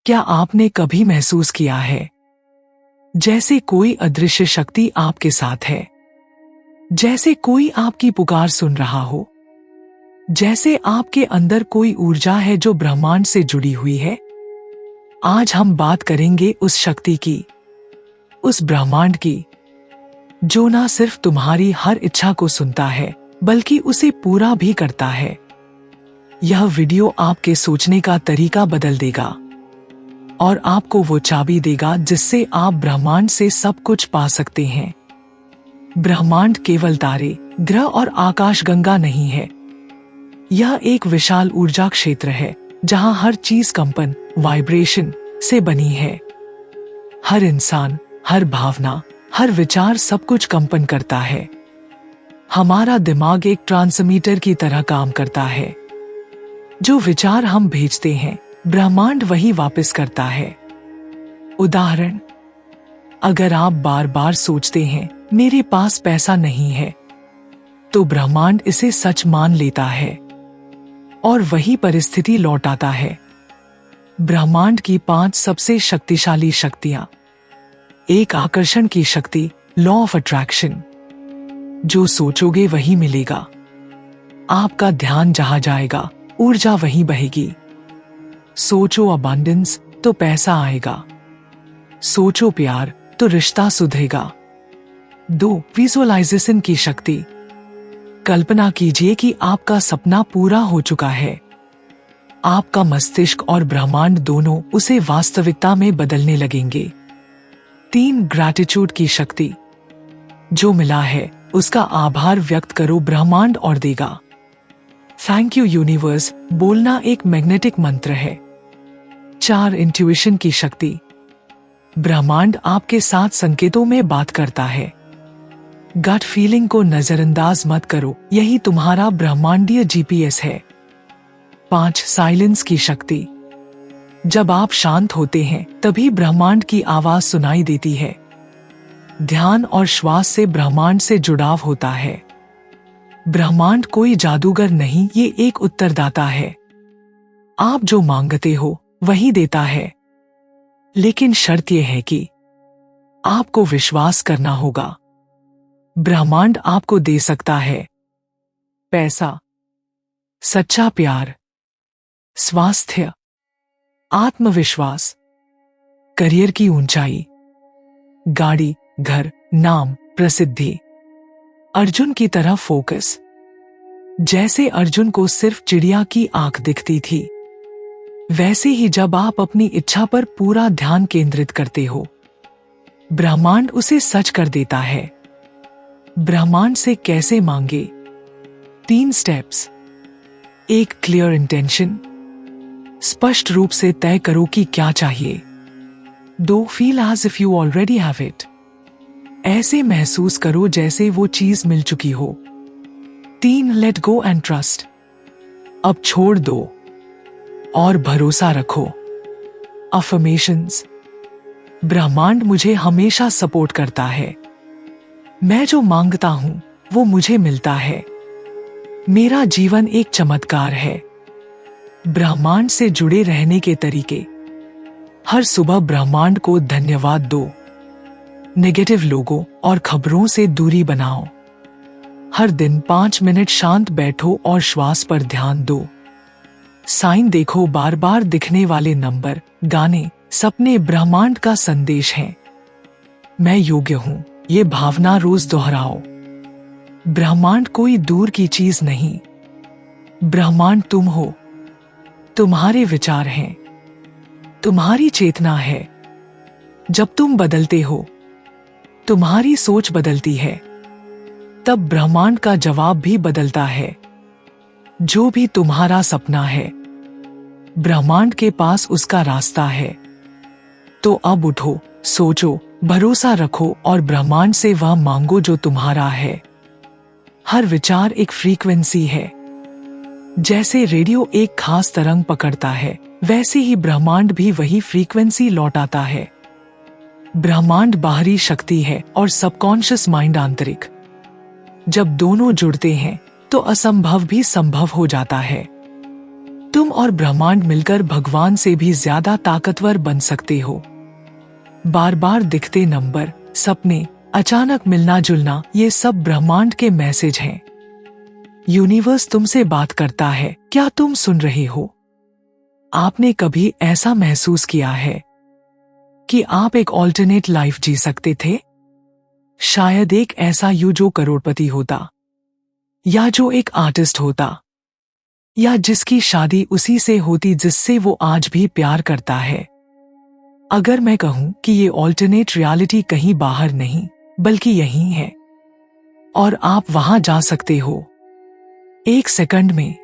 क्या आपने कभी महसूस किया है जैसे कोई अदृश्य शक्ति आपके साथ है, जैसे कोई आपकी पुकार सुन रहा हो, जैसे आपके अंदर कोई ऊर्जा है जो ब्रह्मांड से जुड़ी हुई है? आज हम बात करेंगे उस शक्ति की, उस ब्रह्मांड की, जो ना सिर्फ तुम्हारी हर इच्छा को सुनता है बल्कि उसे पूरा भी करता है। यह वीडियो आपके सोचने का तरीका बदल देगा और आपको वो चाबी देगा जिससे आप ब्रह्मांड से सब कुछ पा सकते हैं। ब्रह्मांड केवल तारे, ग्रह और आकाशगंगा नहीं है। यह एक विशाल ऊर्जा क्षेत्र है जहां हर चीज कंपन, वाइब्रेशन से बनी है। हर इंसान, हर भावना, हर विचार, सब कुछ कंपन करता है। हमारा दिमाग एक ट्रांसमीटर की तरह काम करता है। जो विचार हम भेजते हैं, ब्रह्मांड वही वापस करता है। उदाहरण, अगर आप बार बार सोचते हैं मेरे पास पैसा नहीं है, तो ब्रह्मांड इसे सच मान लेता है और वही परिस्थिति लौट आता है। ब्रह्मांड की 5 सबसे शक्तिशाली शक्तियां। एक, आकर्षण की शक्ति, लॉ ऑफ अट्रैक्शन। जो सोचोगे वही मिलेगा। आपका ध्यान जहां जाएगा, ऊर्जा वहीं बहेगी। सोचो अबंडेंस तो पैसा आएगा। सोचो प्यार तो रिश्ता सुधरेगा। 2, विजुअलाइजेशन की शक्ति। कल्पना कीजिए कि आपका सपना पूरा हो चुका है। आपका मस्तिष्क और ब्रह्मांड दोनों उसे वास्तविकता में बदलने लगेंगे। 3, ग्रैटिट्यूड की शक्ति। जो मिला है उसका आभार व्यक्त करो, ब्रह्मांड और देगा। थैंक यू यूनिवर्स बोलना एक मैग्नेटिक मंत्र है। 4, इंट्यूशन की शक्ति। ब्रह्मांड आपके साथ संकेतों में बात करता है। गट फीलिंग को नजरअंदाज मत करो, यही तुम्हारा ब्रह्मांडीय जीपीएस है। 5, साइलेंस की शक्ति। जब आप शांत होते हैं तभी ब्रह्मांड की आवाज सुनाई देती है। ध्यान और श्वास से ब्रह्मांड से जुड़ाव होता है। ब्रह्मांड कोई जादूगर नहीं, ये एक उत्तरदाता है। आप जो मांगते हो वही देता है, लेकिन शर्त यह है कि आपको विश्वास करना होगा। ब्रह्मांड आपको दे सकता है पैसा, सच्चा प्यार, स्वास्थ्य, आत्मविश्वास, करियर की ऊंचाई, गाड़ी, घर, नाम, प्रसिद्धि। अर्जुन की तरह फोकस। जैसे अर्जुन को सिर्फ चिड़िया की आंख दिखती थी, वैसे ही जब आप अपनी इच्छा पर पूरा ध्यान केंद्रित करते हो, ब्रह्मांड उसे सच कर देता है। ब्रह्मांड से कैसे मांगे? 3 स्टेप्स। 1, clear intention. स्पष्ट रूप से तय करो कि क्या चाहिए। 2, feel as if you already have it. ऐसे महसूस करो जैसे वो चीज मिल चुकी हो। 3, लेट गो एंड ट्रस्ट। अब छोड़ दो और भरोसा रखो। अफर्मेशंस। ब्रह्मांड मुझे हमेशा सपोर्ट करता है। मैं जो मांगता हूं वो मुझे मिलता है। मेरा जीवन एक चमत्कार है। ब्रह्मांड से जुड़े रहने के तरीके। हर सुबह ब्रह्मांड को धन्यवाद दो। नेगेटिव लोगों और खबरों से दूरी बनाओ। हर दिन 5 मिनट शांत बैठो और श्वास पर ध्यान दो। साइन देखो, बार बार दिखने वाले नंबर, गाने, सपने ब्रह्मांड का संदेश हैं। मैं योग्य हूं, ये भावना रोज दोहराओ। ब्रह्मांड कोई दूर की चीज नहीं। ब्रह्मांड तुम हो। तुम्हारे विचार हैं, तुम्हारी चेतना है। जब तुम बदलते हो, तुम्हारी सोच बदलती है, तब ब्रह्मांड का जवाब भी बदलता है। जो भी तुम्हारा सपना है, ब्रह्मांड के पास उसका रास्ता है। तो अब उठो, सोचो, भरोसा रखो और ब्रह्मांड से वह मांगो जो तुम्हारा है। हर विचार एक फ्रीक्वेंसी है। जैसे रेडियो एक खास तरंग पकड़ता है, वैसे ही ब्रह्मांड भी वही फ्रीक्वेंसी लौटाता है। ब्रह्मांड बाहरी शक्ति है और सबकॉन्शियस माइंड आंतरिक। जब दोनों जुड़ते हैं तो असंभव भी संभव हो जाता है। तुम और ब्रह्मांड मिलकर भगवान से भी ज्यादा ताकतवर बन सकते हो। बार बार दिखते नंबर, सपने, अचानक मिलना जुलना, ये सब ब्रह्मांड के मैसेज हैं। यूनिवर्स तुमसे बात करता है, क्या तुम सुन रहे हो? आपने कभी ऐसा महसूस किया है कि आप एक ऑल्टरनेट लाइफ जी सकते थे? शायद एक ऐसा यू जो करोड़पति होता, या जो एक आर्टिस्ट होता, या जिसकी शादी उसी से होती जिससे वो आज भी प्यार करता है। अगर मैं कहूं कि ये ऑल्टरनेट रियलिटी कहीं बाहर नहीं बल्कि यहीं है, और आप वहां जा सकते हो 1 सेकंड में,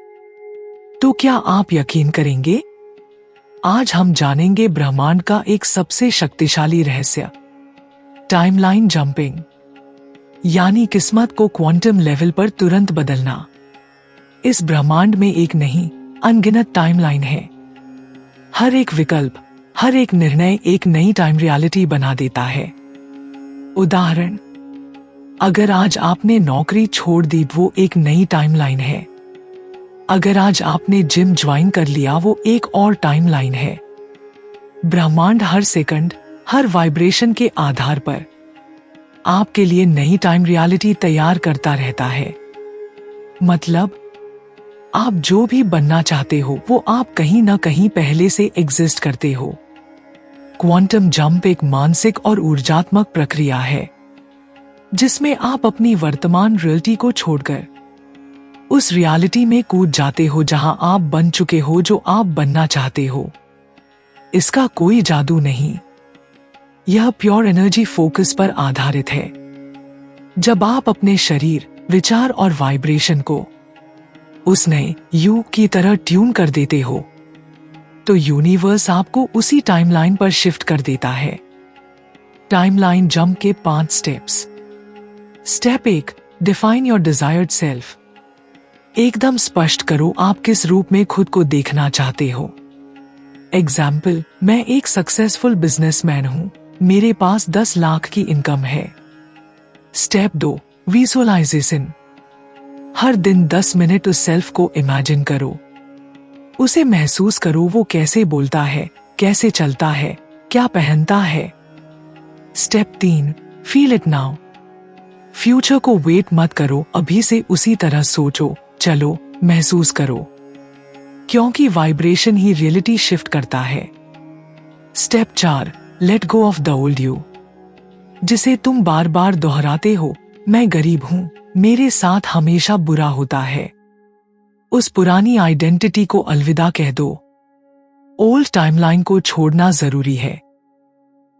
तो क्या आप यकीन करेंगे? आज हम जानेंगे ब्रह्मांड का एक सबसे शक्तिशाली रहस्य, टाइमलाइन जंपिंग, यानी किस्मत को क्वांटम लेवल पर तुरंत बदलना। इस ब्रह्मांड में एक नहीं, अनगिनत टाइमलाइन है। हर एक विकल्प, हर एक निर्णय एक नई टाइम रियलिटी बना देता है। उदाहरण, अगर आज आपने नौकरी छोड़ दी, वो एक नई टाइमलाइन है। अगर आज आपने जिम ज्वाइन कर लिया, वो एक और टाइमलाइन है। ब्रह्मांड हर सेकंड, हर वाइब्रेशन के आधार पर आपके लिए नई टाइम रियलिटी तैयार करता रहता है। मतलब, आप जो भी बनना चाहते हो वो आप कहीं ना कहीं पहले से एग्जिस्ट करते हो। क्वांटम जंप एक मानसिक और ऊर्जात्मक प्रक्रिया है जिसमें आप अपनी वर्तमान रियलिटी को छोड़कर उस रियलिटी में कूद जाते हो जहां आप बन चुके हो जो आप बनना चाहते हो। इसका कोई जादू नहीं, यह प्योर एनर्जी फोकस पर आधारित है। जब आप अपने शरीर, विचार और वाइब्रेशन को उस नए यू की तरह ट्यून कर देते हो, तो यूनिवर्स आपको उसी टाइमलाइन पर शिफ्ट कर देता है। टाइमलाइन जंप के 5 steps. Step 1, define your desired self. एकदम स्पष्ट करो आप किस रूप में खुद को देखना चाहते हो। एग्जाम्पल, मैं एक सक्सेसफुल बिजनेसमैन हूं, मेरे पास 10 लाख की इनकम है। Step 2, visualisation. हर दिन 10 मिनट उस सेल्फ को इमेजिन करो, उसे महसूस करो, वो कैसे बोलता है, कैसे चलता है, क्या पहनता है। Step 3, feel it now. Future को वेट मत करो, अभी से उसी तरह सोचो, चलो, महसूस करो, क्योंकि वाइब्रेशन ही रियलिटी शिफ्ट करता है। Step 4, let go of the old you, जिसे तुम बार बार दोहराते हो, मैं गरीब हूं, मेरे साथ हमेशा बुरा होता है। उस पुरानी आइडेंटिटी को अलविदा कह दो। ओल्ड टाइमलाइन को छोड़ना जरूरी है।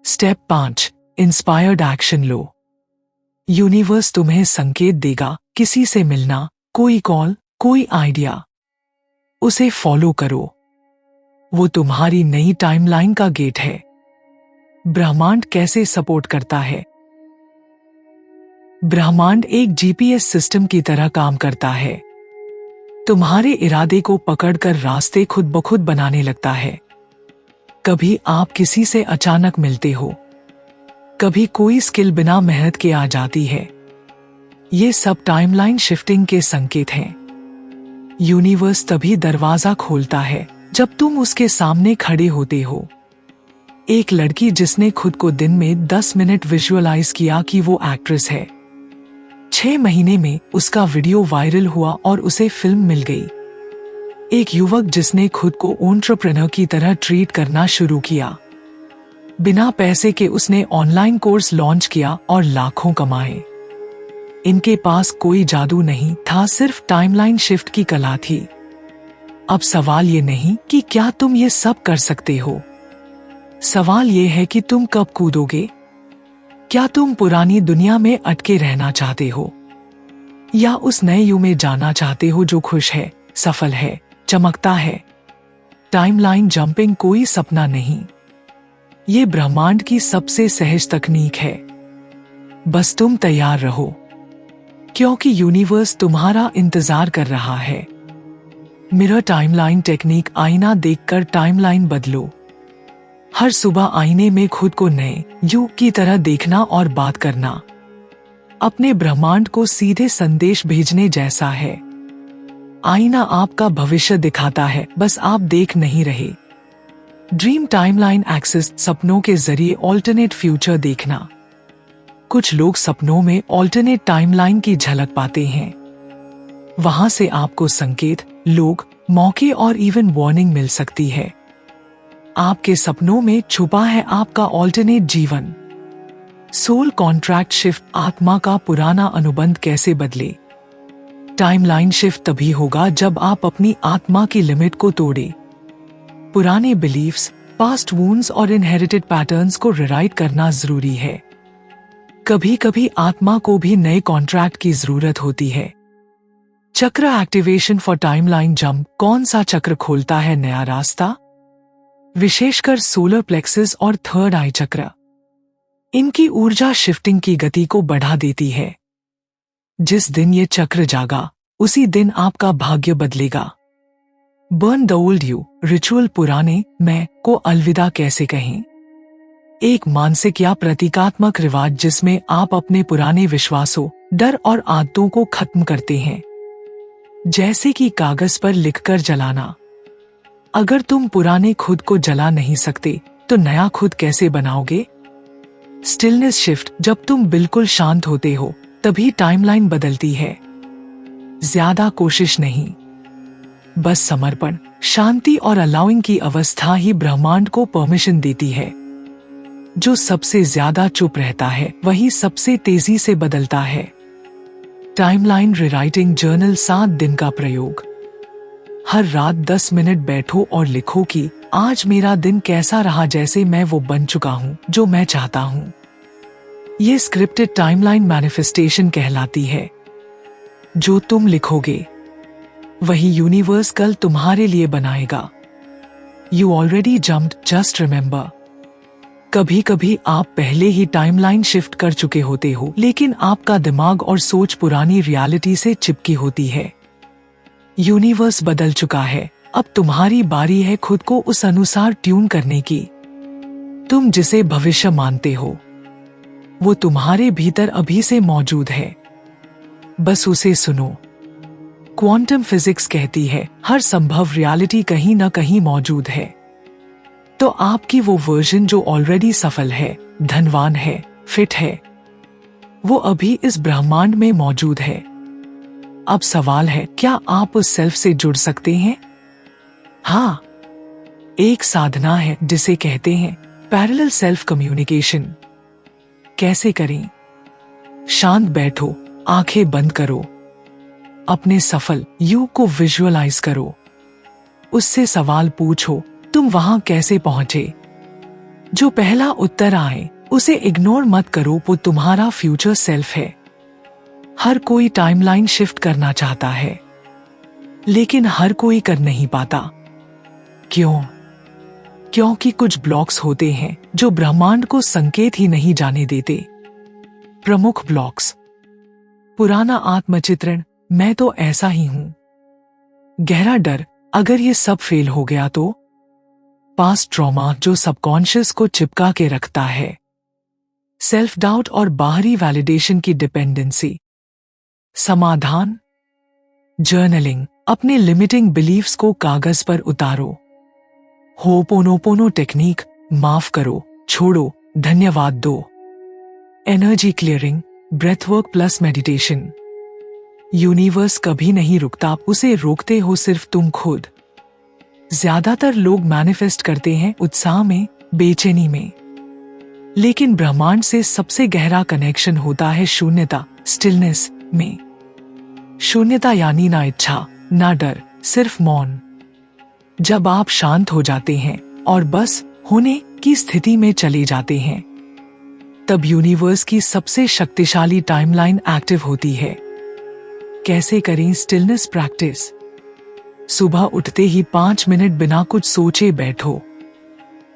स्टेप 5, इंस्पायर्ड एक्शन लो। यूनिवर्स तुम्हें संकेत देगा, किसी से मिलना, कोई कॉल, कोई आइडिया, उसे फॉलो करो। वो तुम्हारी नई टाइमलाइन का गेट है। ब्रह्मांड कैसे सपोर्ट करता है? ब्रह्मांड एक जीपीएस सिस्टम की तरह काम करता है। तुम्हारे इरादे को पकड़कर रास्ते खुद ब खुद बनाने लगता है। कभी आप किसी से अचानक मिलते हो, कभी कोई स्किल बिना मेहनत के आ जाती है। ये सब टाइमलाइन शिफ्टिंग के संकेत हैं। यूनिवर्स तभी दरवाजा खोलता है जब तुम उसके सामने खड़े होते हो। एक लड़की जिसने खुद को दिन में 10 मिनट विजुअलाइज किया कि वो एक्ट्रेस है, 6 महीने में उसका वीडियो वायरल हुआ और उसे फिल्म मिल गई। एक युवक जिसने खुद को एंटरप्रेन्योर की तरह ट्रीट करना शुरू किया, बिना पैसे के उसने ऑनलाइन कोर्स लॉन्च किया और लाखों कमाए। इनके पास कोई जादू नहीं था, सिर्फ टाइमलाइन शिफ्ट की कला थी। अब सवाल ये नहीं कि क्या तुम ये सब कर सकते हो, सवाल ये है कि तुम कब कूदोगे। क्या तुम पुरानी दुनिया में अटके रहना चाहते हो, या उस नए युग में जाना चाहते हो जो खुश है, सफल है, चमकता है? टाइमलाइन जंपिंग कोई सपना नहीं, ये ब्रह्मांड की सबसे सहज तकनीक है। बस तुम तैयार रहो, क्योंकि यूनिवर्स तुम्हारा इंतजार कर रहा है। Mirror timeline technique. आईना देखकर टाइमलाइन बदलो। हर सुबह आईने में खुद को नए यू की तरह देखना और बात करना अपने ब्रह्मांड को सीधे संदेश भेजने जैसा है। आईना आपका भविष्य दिखाता है, बस आप देख नहीं रहे। ड्रीम टाइमलाइन एक्सेस, सपनों के जरिए ऑल्टरनेट फ्यूचर देखना। कुछ लोग सपनों में ऑल्टरनेट टाइमलाइन की झलक पाते हैं। वहां से आपको संकेत, लोग, मौके और इवन वार्निंग मिल सकती है। आपके सपनों में छुपा है आपका ऑल्टरनेट जीवन। सोल कॉन्ट्रैक्ट शिफ्ट, आत्मा का पुराना अनुबंध कैसे बदले। टाइमलाइन शिफ्ट तभी होगा जब आप अपनी आत्मा की लिमिट को तोड़े। पुराने बिलीफ्स, पास्ट वुंड्स और इनहेरिटेड पैटर्न्स को रिराइट करना जरूरी है। कभी कभी आत्मा को भी नए कॉन्ट्रैक्ट की जरूरत होती है। चक्र एक्टिवेशन फॉर टाइमलाइन जंप, कौन सा चक्र खोलता है नया रास्ता? विशेषकर सोलर प्लेक्सस और थर्ड आई चक्र। इनकी ऊर्जा शिफ्टिंग की गति को बढ़ा देती है। जिस दिन ये चक्र जागा, उसी दिन आपका भाग्य बदलेगा। Burn the old you, ritual, पुराने मैं को अलविदा कैसे कहें। एक मानसिक या प्रतीकात्मक रिवाज जिसमें आप अपने पुराने विश्वासों, डर और आदतों को खत्म करते हैं। जैसे कि कागज पर लिखकर जलाना। अगर तुम पुराने खुद को जला नहीं सकते, तो नया खुद कैसे बनाओगे? स्टिलनेस शिफ्ट, जब तुम बिल्कुल शांत होते हो, तभी टाइमलाइन बदलती है। ज्यादा कोशिश नहीं, बस समर्पण, शांति और अलाउइंग की अवस्था ही ब्रह्मांड को परमिशन देती है। जो सबसे ज्यादा चुप रहता है, वही सबसे तेजी से बदलता है। टाइमलाइन रिराइटिंग जर्नल, 7 दिन का प्रयोग। हर रात 10 मिनट बैठो और लिखो कि आज मेरा दिन कैसा रहा, जैसे मैं वो बन चुका हूँ जो मैं चाहता हूँ। ये स्क्रिप्टेड टाइमलाइन मैनिफेस्टेशन कहलाती है। जो तुम लिखोगे, वही यूनिवर्स कल तुम्हारे लिए बनाएगा। You already jumped, just remember. कभी कभी आप पहले ही टाइमलाइन शिफ्ट कर चुके होते हो, लेकिन आपका दिमाग और सोच पुरानी रियलिटी से चिपकी होती है। यूनिवर्स बदल चुका है, अब तुम्हारी बारी है खुद को उस अनुसार ट्यून करने की। तुम जिसे भविष्य मानते हो, वो तुम्हारे भीतर अभी से मौजूद है, बस उसे सुनो। क्वांटम फिजिक्स कहती है, हर संभव रियलिटी कहीं न कहीं मौजूद है। तो आपकी वो वर्जन जो ऑलरेडी सफल है, धनवान है, फिट है, वो अभी इस ब्रह्मांड में मौजूद है। अब सवाल है, क्या आप उस सेल्फ से जुड़ सकते हैं? हाँ, एक साधना है जिसे कहते हैं पैरेलल सेल्फ कम्युनिकेशन। कैसे करें? शांत बैठो, आंखें बंद करो, अपने सफल यू को विजुअलाइज करो। उससे सवाल पूछो, तुम वहां कैसे पहुंचे? जो पहला उत्तर आए, उसे इग्नोर मत करो, वो तुम्हारा फ्यूचर सेल्फ है। हर कोई टाइमलाइन शिफ्ट करना चाहता है, लेकिन हर कोई कर नहीं पाता। क्यों? क्योंकि कुछ ब्लॉक्स होते हैं जो ब्रह्मांड को संकेत ही नहीं जाने देते। प्रमुख ब्लॉक्स: पुराना आत्मचित्रण, मैं तो ऐसा ही हूं। गहरा डर, अगर ये सब फेल हो गया तो। पास्ट ट्रॉमा, जो सबकॉन्शियस को चिपका के रखता है। सेल्फ डाउट और बाहरी वैलिडेशन की डिपेंडेंसी। समाधान: जर्नलिंग, अपने लिमिटिंग बिलीफ्स को कागज पर उतारो। होपोनोपोनो टेक्निक, माफ करो, छोड़ो, धन्यवाद दो। Energy clearing, breathwork plus meditation. Universe कभी नहीं रुकता, उसे रोकते हो सिर्फ तुम खुद। ज्यादातर लोग मैनिफेस्ट करते हैं उत्साह में, बेचैनी में, लेकिन ब्रह्मांड से सबसे गहरा कनेक्शन होता है शून्यता, स्टिलनेस में। शून्यता यानी ना इच्छा, ना डर, सिर्फ मौन। जब आप शांत हो जाते हैं और बस होने की स्थिति में चले जाते हैं, तब यूनिवर्स की सबसे शक्तिशाली टाइमलाइन एक्टिव होती है। कैसे करें स्टिलनेस प्रैक्टिस? सुबह उठते ही 5 मिनट बिना कुछ सोचे बैठो।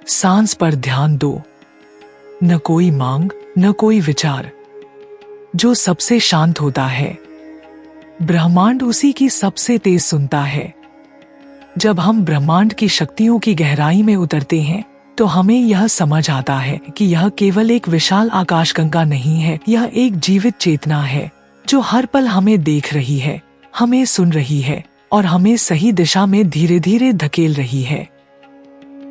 सांस पर ध्यान दो। न कोई मांग, न कोई विचार। जो सबसे शांत होता है, ब्रह्मांड उसी की सबसे तेज सुनता है। जब हम ब्रह्मांड की शक्तियों की गहराई में उतरते हैं, तो हमें यह समझ आता है कि यह केवल एक विशाल आकाशगंगा नहीं है, यह एक जीवित चेतना है जो हर पल हमें देख रही है, हमें सुन रही है और हमें सही दिशा में धीरे धीरे धकेल रही है।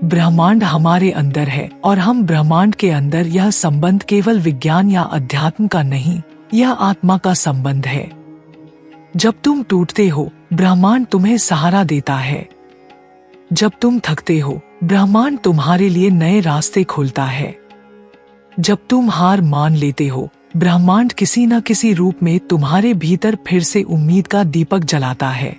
ब्रह्मांड हमारे अंदर है और हम ब्रह्मांड के अंदर। यह संबंध केवल विज्ञान या अध्यात्म का नहीं, यह आत्मा का संबंध है। जब तुम टूटते हो, ब्रह्मांड तुम्हें सहारा देता है। जब तुम थकते हो, ब्रह्मांड तुम्हारे लिए नए रास्ते खोलता है। जब तुम हार मान लेते हो, ब्रह्मांड किसी न किसी रूप में तुम्हारे भीतर फिर से उम्मीद का दीपक जलाता है।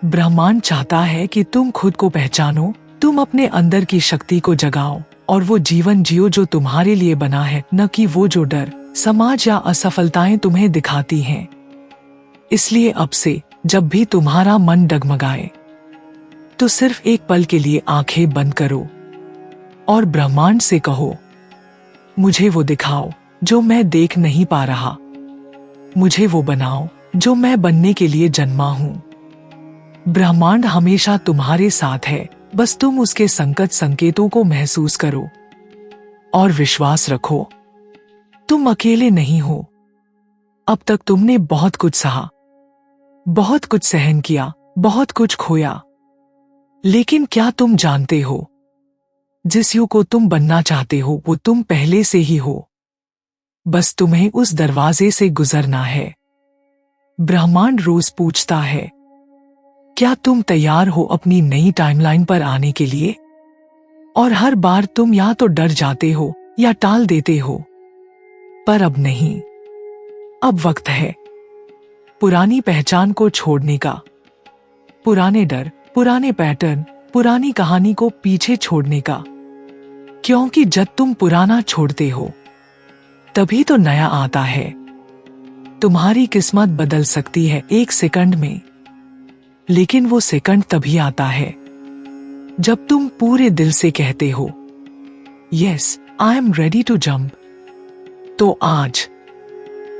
ब्रह्मांड चाहता है कि तुम खुद को पहचानो, तुम अपने अंदर की शक्ति को जगाओ और वो जीवन जियो जो तुम्हारे लिए बना है, न कि वो जो डर, समाज या असफलताएं तुम्हें दिखाती हैं। इसलिए अब से जब भी तुम्हारा मन डगमगाए, तो सिर्फ एक पल के लिए आंखें बंद करो और ब्रह्मांड से कहो, मुझे वो दिखाओ जो मैं देख नहीं पा रहा। मुझे वो बनाओ जो मैं बनने के लिए जन्मा हूं। ब्रह्मांड हमेशा तुम्हारे साथ है, बस तुम उसके संकट संकेतों को महसूस करो और विश्वास रखो, तुम अकेले नहीं हो। अब तक तुमने बहुत कुछ सहा, बहुत कुछ सहन किया, बहुत कुछ खोया, लेकिन क्या तुम जानते हो, जिस युग को तुम बनना चाहते हो वो तुम पहले से ही हो। बस तुम्हें उस दरवाजे से गुजरना है। ब्रह्मांड रोज पूछता है, क्या तुम तैयार हो अपनी नई टाइमलाइन पर आने के लिए? और हर बार तुम या तो डर जाते हो या टाल देते हो, पर अब नहीं। अब वक्त है पुरानी पहचान को छोड़ने का, पुराने डर, पुराने पैटर्न, पुरानी कहानी को पीछे छोड़ने का। क्योंकि जब तुम पुराना छोड़ते हो, तभी तो नया आता है। तुम्हारी किस्मत बदल सकती है एक सेकंड में, लेकिन वो सेकंड तभी आता है जब तुम पूरे दिल से कहते हो, yes, I am ready to jump. तो आज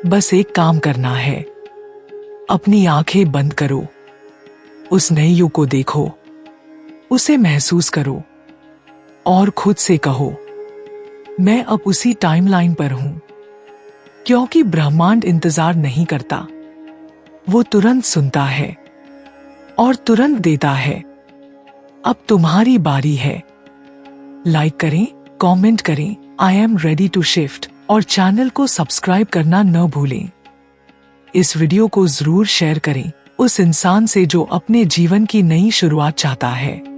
बस एक काम करना है, अपनी आंखें बंद करो, उस नए युग को देखो, उसे महसूस करो और खुद से कहो, मैं अब उसी टाइमलाइन पर हूं। क्योंकि ब्रह्मांड इंतजार नहीं करता, वो तुरंत सुनता है और तुरंत देता है। अब तुम्हारी बारी है। लाइक करें, कमेंट करें, I am ready to shift, और चैनल को सब्सक्राइब करना न भूलें। इस वीडियो को जरूर शेयर करें उस इंसान से जो अपने जीवन की नई शुरुआत चाहता है।